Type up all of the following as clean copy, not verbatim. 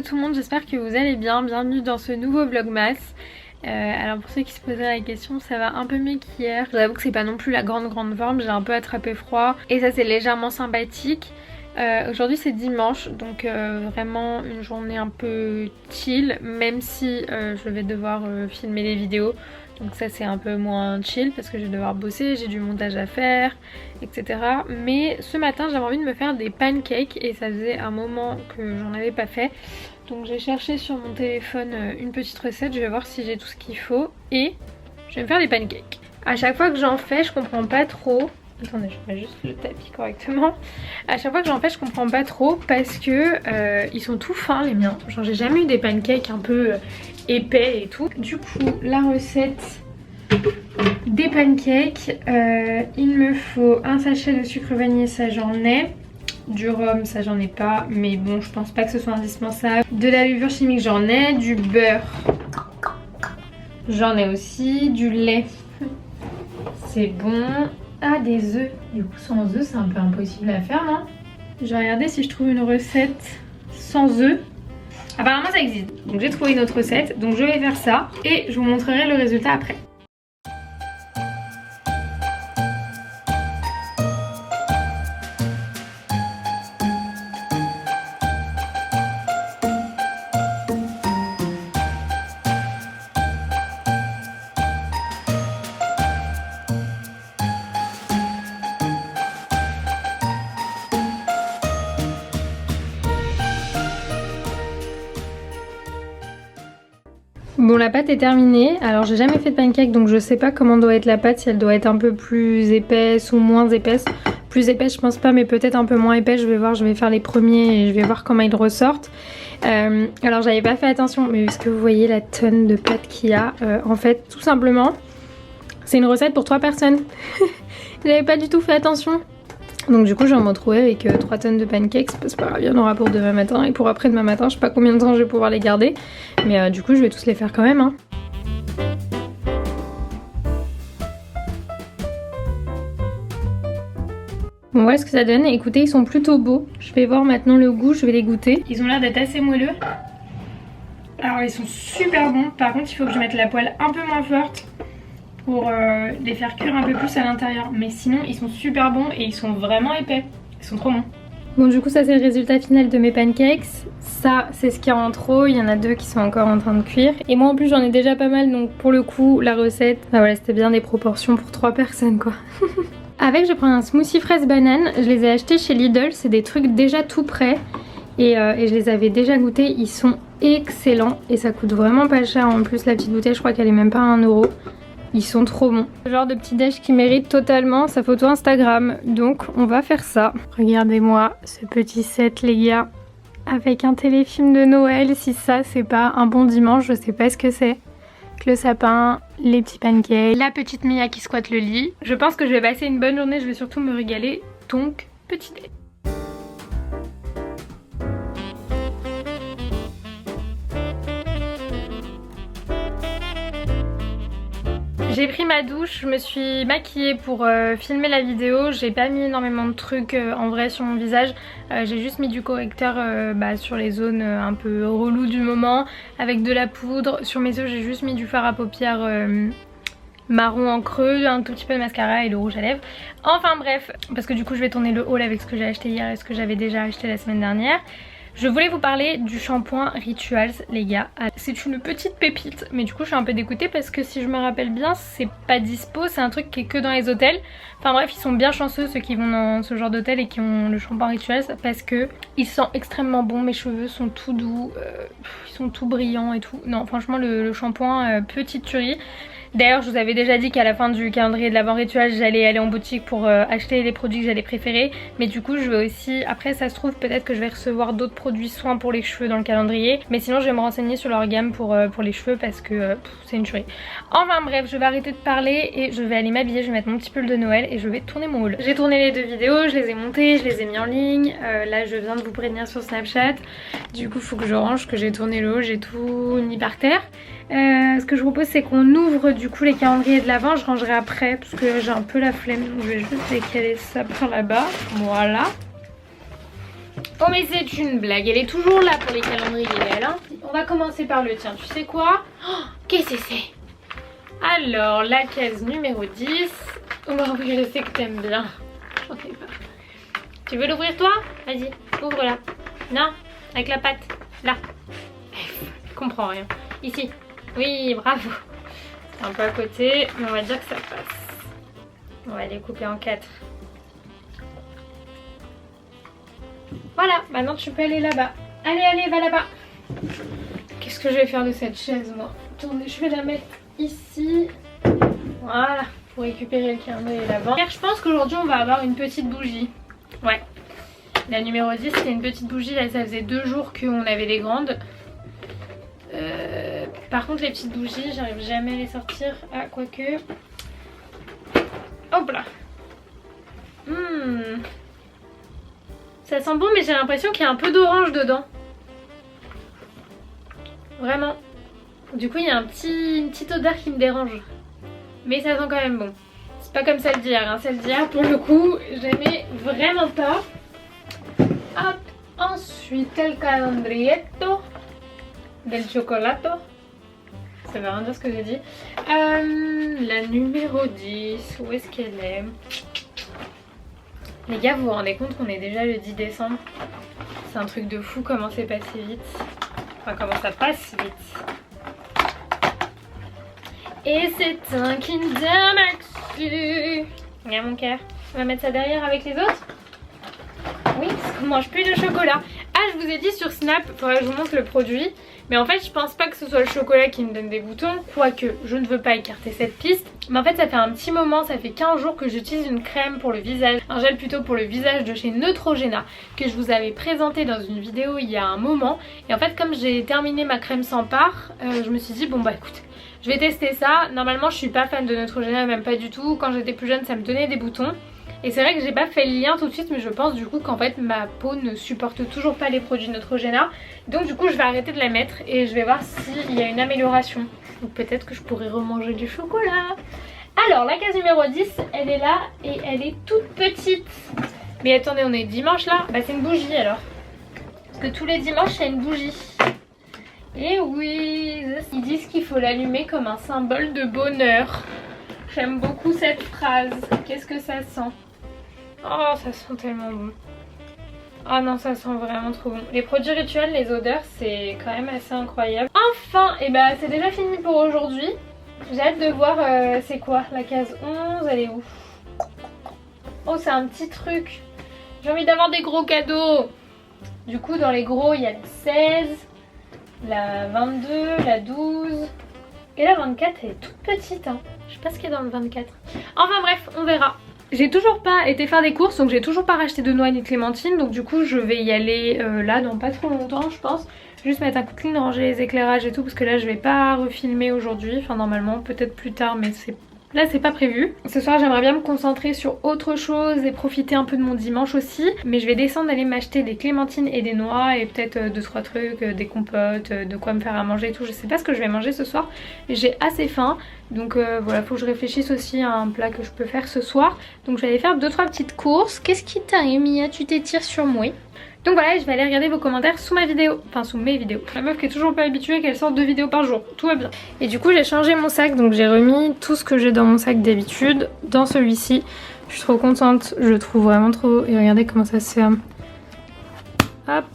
Tout le monde, j'espère que vous allez bien. Bienvenue dans ce nouveau vlogmas. Alors pour ceux qui se posaient la question, ça va un peu mieux qu'hier. J'avoue que c'est pas non plus la grande forme, j'ai un peu attrapé froid et ça c'est légèrement sympathique. Aujourd'hui c'est dimanche, donc vraiment une journée un peu chill, même si je vais devoir filmer les vidéos. Donc ça c'est un peu moins chill parce que je vais devoir bosser, j'ai du montage à faire, etc. Mais ce matin j'avais envie de me faire des pancakes et ça faisait un moment que j'en avais pas fait. Donc j'ai cherché sur mon téléphone une petite recette, je vais voir si j'ai tout ce qu'il faut et je vais me faire des pancakes. À chaque fois que j'en fais, je comprends pas trop. Attendez, je mets juste le tapis correctement. À chaque fois que j'en fais, je comprends pas trop parce que ils sont tout fins les miens. Genre j'ai jamais eu des pancakes un peu épais et tout. Du coup, la recette des pancakes, il me faut un sachet de sucre vanillé, ça j'en ai. Du rhum, ça j'en ai pas, mais bon, je pense pas que ce soit indispensable. De la levure chimique, j'en ai. Du beurre, j'en ai aussi. Du lait, c'est bon. Ah, des œufs. Du coup, sans œufs, c'est un peu impossible à faire, non? Je vais regarder si je trouve une recette sans œufs. Apparemment, ça existe. Donc, j'ai trouvé une autre recette. Donc, je vais faire ça et je vous montrerai le résultat après. Bon, la pâte est terminée. Alors j'ai jamais fait de pancake donc je sais pas comment doit être la pâte, si elle doit être un peu plus épaisse ou moins épaisse. Plus épaisse je pense pas, mais peut-être un peu moins épaisse. Je vais voir, je vais faire les premiers et je vais voir comment ils ressortent. Alors j'avais pas fait attention, mais est-ce que vous voyez la tonne de pâte qu'il y a? En fait tout simplement c'est une recette pour 3 personnes. J'avais pas du tout fait attention. Donc du coup je vais me retrouver avec 3 tonnes de pancakes, c'est pas grave, il y en aura pour demain matin et pour après demain matin, je sais pas combien de temps je vais pouvoir les garder. Mais du coup je vais tous les faire quand même hein. Bon voilà ce que ça donne, écoutez ils sont plutôt beaux. Je vais voir maintenant le goût, je vais les goûter. Ils ont l'air d'être assez moelleux. Alors ils sont super bons, par contre il faut que je mette la poêle un peu moins forte pour les faire cuire un peu plus à l'intérieur. Mais sinon ils sont super bons et ils sont vraiment épais. Ils sont trop bons. Bon du coup ça c'est le résultat final de mes pancakes. Ça c'est ce qu'il y a en trop. Il y en a 2 qui sont encore en train de cuire. Et moi en plus j'en ai déjà pas mal. Donc pour le coup la recette, bah voilà, c'était bien des proportions pour 3 personnes quoi. Avec je prends un smoothie fraise banane. Je les ai achetés chez Lidl. C'est des trucs déjà tout prêts. Et je les avais déjà goûtés. Ils sont excellents. Et ça coûte vraiment pas cher. En plus la petite bouteille je crois qu'elle est même pas à 1 €. Ils sont trop bons. Le genre de petit déj qui mérite totalement sa photo Instagram. Donc on va faire ça. Regardez-moi ce petit set les gars. Avec un téléfilm de Noël. Si ça c'est pas un bon dimanche, je sais pas ce que c'est. Avec le sapin, les petits pancakes, la petite Mia qui squatte le lit. Je pense que je vais passer une bonne journée. Je vais surtout me régaler. Donc petit déj. J'ai pris ma douche, je me suis maquillée pour filmer la vidéo. J'ai pas mis énormément de trucs en vrai sur mon visage. J'ai juste mis du correcteur sur les zones un peu reloues du moment avec de la poudre. Sur mes yeux j'ai juste mis du fard à paupières marron en creux, un tout petit peu de mascara et le rouge à lèvres. Enfin bref, parce que du coup je vais tourner le haul avec ce que j'ai acheté hier et ce que j'avais déjà acheté la semaine dernière. Je voulais vous parler du shampoing Rituals les gars. C'est une petite pépite mais du coup je suis un peu dégoûtée parce que si je me rappelle bien c'est pas dispo, c'est un truc qui est que dans les hôtels. Enfin bref ils sont bien chanceux ceux qui vont dans ce genre d'hôtel et qui ont le shampoing Rituals parce que il sent extrêmement bon, mes cheveux sont tout doux, ils sont tout brillants et tout. Non franchement le shampoing petite tuerie. D'ailleurs je vous avais déjà dit qu'à la fin du calendrier de l'Avent rituel j'allais aller en boutique pour acheter les produits que j'allais préférer. Mais du coup je vais aussi, après ça se trouve peut-être que je vais recevoir d'autres produits soins pour les cheveux dans le calendrier. Mais sinon je vais me renseigner sur leur gamme pour les cheveux parce que c'est une tuerie. Enfin bref, je vais arrêter de parler et je vais aller m'habiller, je vais mettre mon petit pull de Noël et je vais tourner mon haul. J'ai tourné les 2 vidéos, je les ai montées, je les ai mis en ligne. Là je viens de vous prévenir sur Snapchat. Du coup faut que je range, que j'ai tourné le haul, j'ai tout mis par terre. Ce que je vous propose c'est qu'on ouvre du coup les calendriers de l'Avent. Je rangerai après parce que j'ai un peu la flemme, donc je vais juste décaler ça par là-bas. Voilà. Oh mais c'est une blague, elle est toujours là pour les calendriers elle hein. On va commencer par le tien, tu sais quoi? Oh, qu'est-ce que c'est? Alors la case numéro 10. Oh oui je sais que t'aimes bien. J'en ai pas. Tu veux l'ouvrir toi? Vas-y, ouvre-la. Non, avec la patte, là. Je comprends rien. Ici. Oui, bravo. C'est un peu à côté, mais on va dire que ça passe. On va les couper en 4. Voilà, maintenant tu peux aller là-bas. Allez, allez, va là-bas. Qu'est-ce que je vais faire de cette chaise, moi? Attendez, je vais la mettre ici. Voilà, pour récupérer le calendrier là-bas. Je pense qu'aujourd'hui, on va avoir une petite bougie. Ouais. La numéro 10, c'était une petite bougie. Là, ça faisait 2 jours qu'on avait les grandes. Par contre, les petites bougies, j'arrive jamais à les sortir. Ah, quoique. Hop là. Ça sent bon, mais j'ai l'impression qu'il y a un peu d'orange dedans. Vraiment. Du coup, il y a une petite odeur qui me dérange. Mais ça sent quand même bon. C'est pas comme celle d'hier. Hein. Celle d'hier, pour le coup, j'aimais vraiment pas. Hop. Ensuite, el calendrietto del chocolato. Ça veut rien dire ce que j'ai dit. La numéro 10. Où est-ce qu'elle est? Les gars, vous vous rendez compte qu'on est déjà le 10 décembre? C'est un truc de fou comment c'est passé vite. Enfin, comment ça passe vite. Et c'est un Kinder Maxi. Regarde mon cœur. On va mettre ça derrière avec les autres? Oui, parce qu'on mange plus de chocolat. Ah, je vous ai dit sur Snap, il faudrait que je vous montre le produit. Mais en fait, je pense pas que ce soit le chocolat qui me donne des boutons. Quoique, je ne veux pas écarter cette piste. Mais en fait, ça fait un petit moment, ça fait 15 jours que j'utilise une crème pour le visage. Un gel plutôt pour le visage de chez Neutrogena. Que je vous avais présenté dans une vidéo il y a un moment. Et en fait, comme j'ai terminé ma crème sans part, je me suis dit, bon bah écoute, je vais tester ça. Normalement, je suis pas fan de Neutrogena, même pas du tout. Quand j'étais plus jeune, ça me donnait des boutons. Et c'est vrai que j'ai pas fait le lien tout de suite, mais je pense du coup qu'en fait ma peau ne supporte toujours pas les produits Neutrogena. Donc du coup je vais arrêter de la mettre et je vais voir s'il y a une amélioration. Ou peut-être que je pourrais remanger du chocolat. Alors la case numéro 10, elle est là et elle est toute petite. Mais attendez, on est dimanche là? Bah c'est une bougie alors. Parce que tous les dimanches il y a une bougie. Et oui, ils disent qu'il faut l'allumer comme un symbole de bonheur. J'aime beaucoup cette phrase. Qu'est-ce que ça sent? Oh, ça sent tellement bon. Oh non, ça sent vraiment trop bon. Les produits rituels, les odeurs, c'est quand même assez incroyable. Enfin, et bah c'est déjà fini pour aujourd'hui. J'ai hâte de voir c'est quoi la case 11, elle est où? Oh, c'est un petit truc. J'ai envie d'avoir des gros cadeaux. Du coup, dans les gros, il y a la 16, la 22, la 12 et la 24, elle est toute petite hein. Je sais pas ce qu'il y a dans le 24. Enfin bref, on verra. J'ai toujours pas été faire des courses, donc j'ai toujours pas racheté de noix ni de clémentine. Donc du coup je vais y aller là dans pas trop longtemps je pense. Juste mettre un coup de clean, ranger les éclairages et tout. Parce que là je vais pas refilmer aujourd'hui. Enfin normalement peut-être plus tard, mais là c'est pas prévu. Ce soir j'aimerais bien me concentrer sur autre chose et profiter un peu de mon dimanche aussi. Mais je vais descendre aller m'acheter des clémentines et des noix. Et peut-être 2-3 trucs, des compotes, de quoi me faire à manger et tout. Je sais pas ce que je vais manger ce soir. Mais j'ai assez faim. Donc voilà, faut que je réfléchisse aussi à un plat que je peux faire ce soir. Donc je vais aller faire 2-3 petites courses. Qu'est-ce qui t'arrive Mia? Tu t'étires sur moi. Donc voilà, je vais aller regarder vos commentaires sous ma vidéo. Enfin sous mes vidéos. La meuf qui est toujours pas habituée qu'elle sorte 2 vidéos par jour. Tout va bien. Et du coup j'ai changé mon sac. Donc j'ai remis tout ce que j'ai dans mon sac d'habitude dans celui-ci. Je suis trop contente. Je le trouve vraiment trop beau. Et regardez comment ça se ferme. Hop.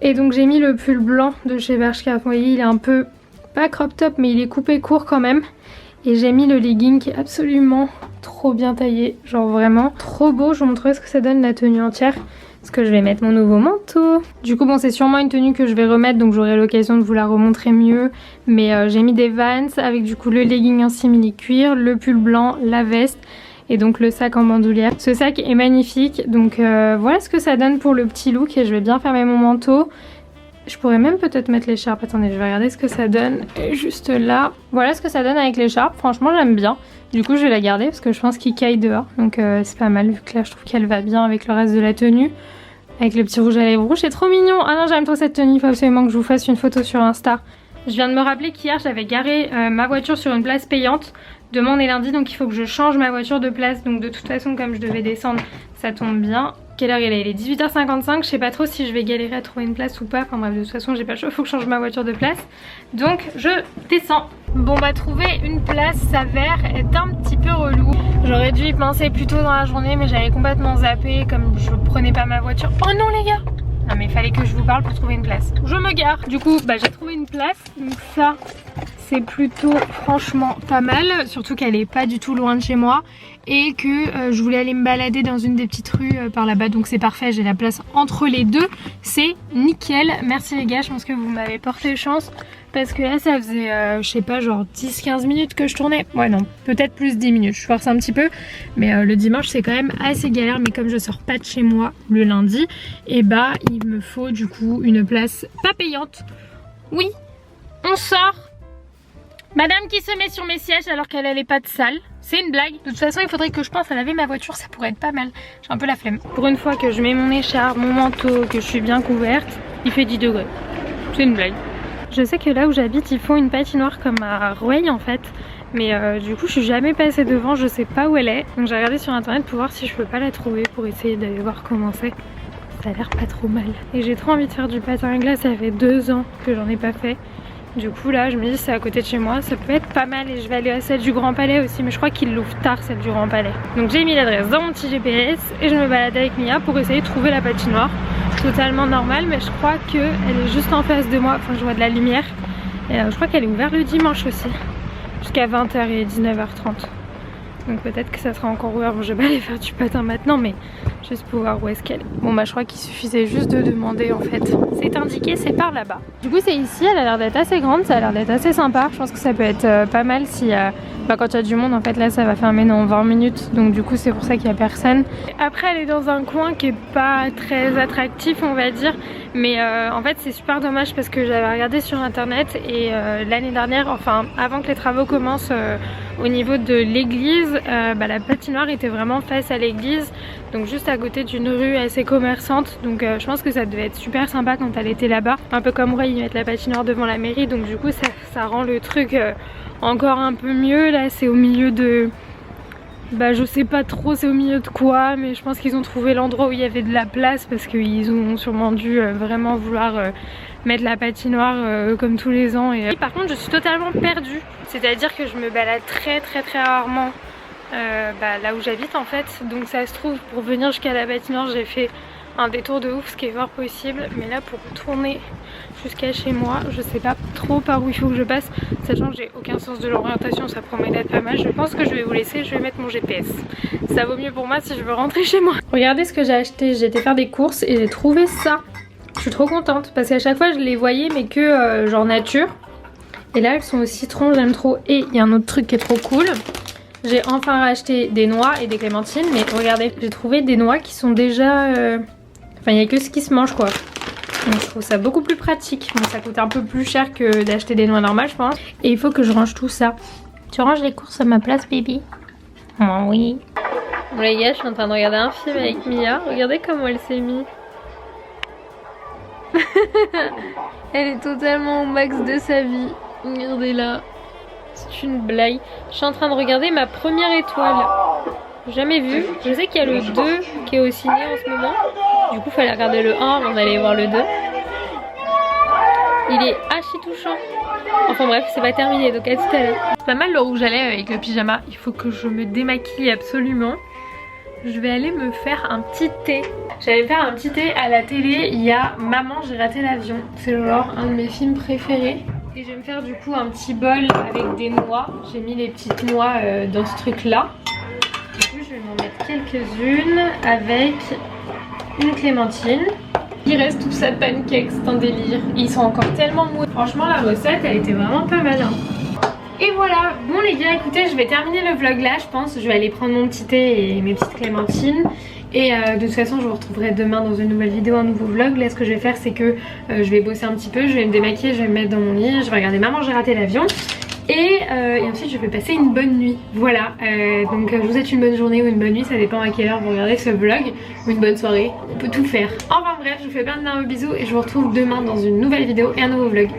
Et donc j'ai mis le pull blanc de chez Bershka. Vous voyez, il est un peu... pas crop top, mais il est coupé court quand même. Et j'ai mis le legging qui est absolument trop bien taillé. Genre vraiment trop beau. Je vous montrerai ce que ça donne la tenue entière. parce que je vais mettre mon nouveau manteau. Du coup bon c'est sûrement une tenue que je vais remettre donc j'aurai l'occasion de vous la remontrer mieux. Mais j'ai mis des Vans avec du coup le legging en simili cuir, le pull blanc, la veste et donc le sac en bandoulière. Ce sac est magnifique donc voilà ce que ça donne pour le petit look et je vais bien fermer mon manteau. Je pourrais même peut-être mettre l'écharpe, attendez je vais regarder ce que ça donne juste là. Voilà ce que ça donne avec l'écharpe, franchement j'aime bien. Du coup je vais la garder parce que je pense qu'il caille dehors donc c'est pas mal vu que là je trouve qu'elle va bien avec le reste de la tenue. Avec le petit rouge à lèvres rouge, c'est trop mignon. Ah non j'aime trop cette tenue, il faut absolument que je vous fasse une photo sur Insta. Je viens de me rappeler qu'hier j'avais garé ma voiture sur une place payante. Demain on est lundi donc il faut que je change ma voiture de place. Donc de toute façon comme je devais descendre ça tombe bien. Quelle heure il est? Il est 18h55, je sais pas trop si je vais galérer à trouver une place ou pas. Enfin bref de toute façon j'ai pas le choix, il faut que je change ma voiture de place. Donc je descends. Bon bah trouver une place s'avère être un petit peu relou. J'aurais dû y penser plus tôt dans la journée mais j'avais complètement zappé comme je prenais pas ma voiture. Oh non les gars! Non mais il fallait que je vous parle pour trouver une place. Je me gare. Du coup bah j'ai trouvé une place. Donc ça c'est plutôt franchement pas mal. Surtout qu'elle est pas du tout loin de chez moi. Et que je voulais aller me balader dans une des petites rues par là-bas. Donc c'est parfait, j'ai la place entre les deux. C'est nickel. Merci les gars, je pense que vous m'avez porté chance. Parce que là ça faisait je sais pas genre 10-15 minutes que je tournais. Ouais non, peut-être plus 10 minutes, je force un petit peu. Mais le dimanche c'est quand même assez galère. Mais comme je sors pas de chez moi le lundi, et bah il me faut du coup une place pas payante. Oui, on sort. Madame qui se met sur mes sièges alors qu'elle n'allait pas de salle. C'est une blague. De toute façon il faudrait que je pense à laver ma voiture, ça pourrait être pas mal. J'ai un peu la flemme. Pour une fois que je mets mon écharpe, mon manteau, que je suis bien couverte, il fait 10 degrés. C'est une blague. Je sais que là où j'habite ils font une patinoire comme à Rueil en fait. Mais du coup je suis jamais passée devant, je sais pas où elle est. Donc j'ai regardé sur internet pour voir si je peux pas la trouver pour essayer d'aller voir comment c'est. Ça a l'air pas trop mal. Et j'ai trop envie de faire du patin à glace, ça fait 2 ans que j'en ai pas fait. Du coup là je me dis c'est à côté de chez moi, ça peut être pas mal et je vais aller à celle du Grand Palais aussi mais je crois qu'ils l'ouvrent tard celle du Grand Palais. Donc j'ai mis l'adresse dans mon petit GPS et je me balade avec Mia pour essayer de trouver la patinoire. Totalement normale mais je crois qu'elle est juste en face de moi, enfin je vois de la lumière. Et je crois qu'elle est ouverte le dimanche aussi, jusqu'à 20h et 19h30. Donc peut-être que ça sera encore ouvert, bon je vais pas aller faire du patin maintenant mais juste pour voir où est-ce qu'elle est. Bon bah je crois qu'il suffisait juste de demander en fait. C'est indiqué, c'est par là-bas. Du coup c'est ici, elle a l'air d'être assez grande, ça a l'air d'être assez sympa. Je pense que ça peut être pas mal si quand il y a du monde en fait là ça va fermer dans 20 minutes. Donc du coup c'est pour ça qu'il n'y a personne. Après elle est dans un coin qui est pas très attractif on va dire. Mais en fait c'est super dommage parce que j'avais regardé sur internet et l'année dernière, enfin avant que les travaux commencent au niveau de l'église, la patinoire était vraiment face à l'église, donc juste à côté d'une rue assez commerçante. Donc je pense que ça devait être super sympa quand elle était là-bas. Un peu comme Ray, ils mettent la patinoire devant la mairie, donc du coup ça rend le truc encore un peu mieux. Là c'est au milieu de... je sais pas trop c'est au milieu de quoi, mais je pense qu'ils ont trouvé l'endroit où il y avait de la place parce qu'ils ont sûrement dû vraiment vouloir mettre la patinoire comme tous les ans. Et par contre je suis totalement perdue, c'est à dire que je me balade très rarement là où j'habite en fait. Donc ça se trouve pour venir jusqu'à la patinoire j'ai fait un détour de ouf, ce qui est fort possible. Mais là pour tourner jusqu'à chez moi je sais pas trop par où il faut que je passe, sachant que j'ai aucun sens de l'orientation. Ça promet d'être pas mal. Je pense que je vais vous laisser, je vais mettre mon GPS, ça vaut mieux pour moi si je veux rentrer chez moi. Regardez ce que j'ai acheté, j'ai été faire des courses et j'ai trouvé ça. Je suis trop contente parce qu'à chaque fois je les voyais mais que genre nature. Et là elles sont au citron, j'aime trop. Et il y a un autre truc qui est trop cool, j'ai enfin racheté des noix et des clémentines. Mais regardez, j'ai trouvé des noix qui sont déjà... Enfin il n'y a que ce qui se mange quoi. Donc je trouve ça beaucoup plus pratique. Bon ça coûte un peu plus cher que d'acheter des noix normales je pense. Et il faut que je range tout ça. Tu ranges les courses à ma place baby? Oh oui. Bon les gars, je suis en train de regarder un film avec Mia. Regardez comment elle s'est mise. Elle est totalement au max de sa vie. Regardez là. C'est une blague. Je suis en train de regarder ma première étoile. Jamais vu. Je sais qu'il y a le 2 qui est au ciné en ce moment. Du coup, il fallait regarder le 1 avant d'aller voir le 2. Il est archi touchant. Enfin bref, c'est pas terminé, donc à tout à l'heure. C'est pas mal le rouge à lèvres avec le pyjama. Il faut que je me démaquille absolument. Je vais aller me faire un petit thé. J'allais faire un petit thé à la télé. Il y a Maman, j'ai raté l'avion. C'est genre un de mes films préférés. Et je vais me faire du coup un petit bol avec des noix. J'ai mis les petites noix dans ce truc là. Du coup je vais m'en mettre quelques-unes avec une clémentine. Il reste tout ça de pancakes, c'est un délire. Ils sont encore tellement mous. Franchement la recette elle était vraiment pas mal hein. Et voilà, bon les gars écoutez je vais terminer le vlog là je pense. Je vais aller prendre mon petit thé et mes petites clémentines. Et de toute façon je vous retrouverai demain dans une nouvelle vidéo, un nouveau vlog. Là ce que je vais faire c'est que je vais bosser un petit peu, je vais me démaquiller, je vais me mettre dans mon lit, je vais regarder Maman j'ai raté l'avion. Et ensuite je vais passer une bonne nuit. Voilà, donc je vous souhaite une bonne journée ou une bonne nuit, ça dépend à quelle heure vous regardez ce vlog. Ou une bonne soirée, on peut tout faire. Enfin bref, je vous fais plein de bisous et je vous retrouve demain dans une nouvelle vidéo et un nouveau vlog.